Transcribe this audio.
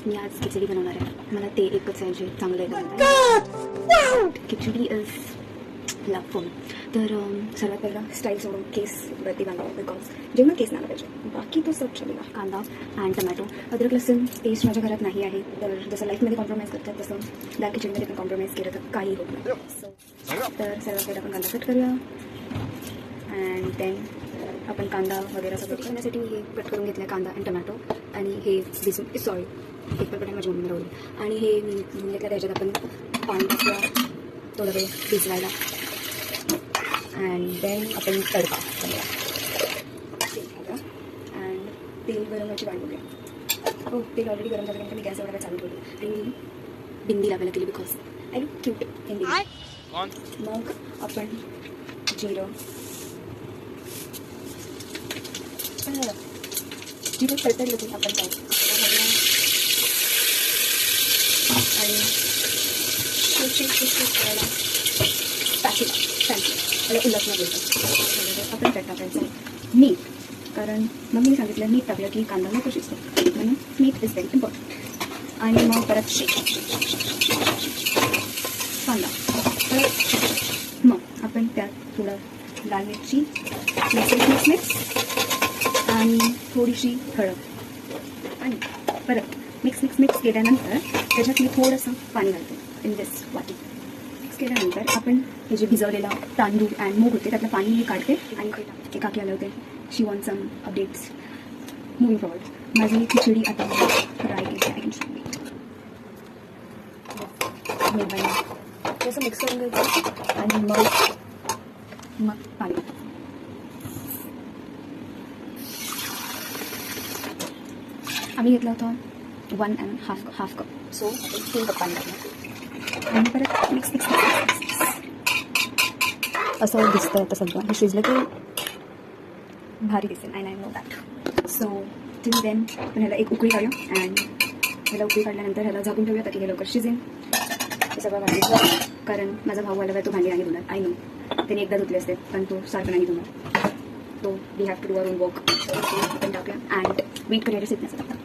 मी आज खिचडी बनवणार आहे. मला ते एकच आहे जे चांगलं आहे. खिचडी इज लवफुल. तर सर्वात पहिला स्टाईल सोडून केस वरती बांधावं, बिकॉज जेव्हा केस नाही पाहिजे, बाकी तो सब चलेगा. कांदा अँड टमॅटो, अद्रक लसूण पेस्ट माझ्या घरात नाही आहे. तर जसं लाईफमध्ये कॉम्प्रोमाइज करतात तसं दाल खिचडीमध्ये पण कॉम्प्रोमाइज केलं तर काही होत नाही. सो तर सर्वात पहिला आपण कांदा कट करूया. अँड देन आपण कांदा वगैरे सगळं करण्यासाठी मी हे कट करून घेतलं आहे, कांदा अँड टमॅटो. आणि हे भिजून सॉरी एक पण माझ्या मम्मीला राहून. आणि हे मी घेतलं त्याच्यात आपण पाणी टाकूया थोडा वेळ भिजवायला. अँड देन आपण तडका करूया. अँड तेल गरम व्हायची वाट बघूया. हो, तेल ऑलरेडी गरम झालं कारण मी गॅस एवढा चालू ठेवली. आणि मी बिंदी लावायला केली because I look cute in bindi. मग आपण जिरं जिरं तडतडलं होती आपण काय आणि करायला टाकी त्याला उलटणं बोलतो. आपण त्यात टाकायचं मीठ, कारण मम्मीने सांगितलं मीठ टाकलं की कांदा नको शिजतो, म्हणून मीठ इज व्हेरी इम्पॉर्टंट. आणि मग परत कांदा परत मग आपण त्यात थोडं लाल मिरची मिक्स आणि थोडीशी हळद आणि परत मिक्स केल्यानंतर त्याच्यात मी थोडंसं पाणी घालते इन दिस वाटी. मिक्स केल्यानंतर आपण हे जे भिजवलेला तांदूळ अँड मूग होते त्यातलं पाणी मी काढते आणि ते काकी आले होते. She want some updates moving forward. माझी खिचडी आता फ्राय केली आहे. थोडंसं मिक्स करून घ्यायचं आणि मग पाणी. आम्ही घेतला होता 1.5 कप. सो आपण 3 कप पाणी टाकलं आणि परत मिक्स असं दिसतं. आता सगळं हे शिजलं की भारी दिसेल. I know that. So till then आपण ह्याला एक उकळी काढूया. अँड ह्याला उकळी काढल्यानंतर ह्याला झाकून ठेवूया ताकी हे लवकर शिजेल. हे सगळं भांडी, कारण माझा भाऊ आला तो भांडी नाही धुणार. आय नो त्याने एकदा धुतले असते पण तो सारखं नाही धुणार. तो we have to do our own work. आपण टाकूया अँड वेट करायला शिजण्याचं टाकतात.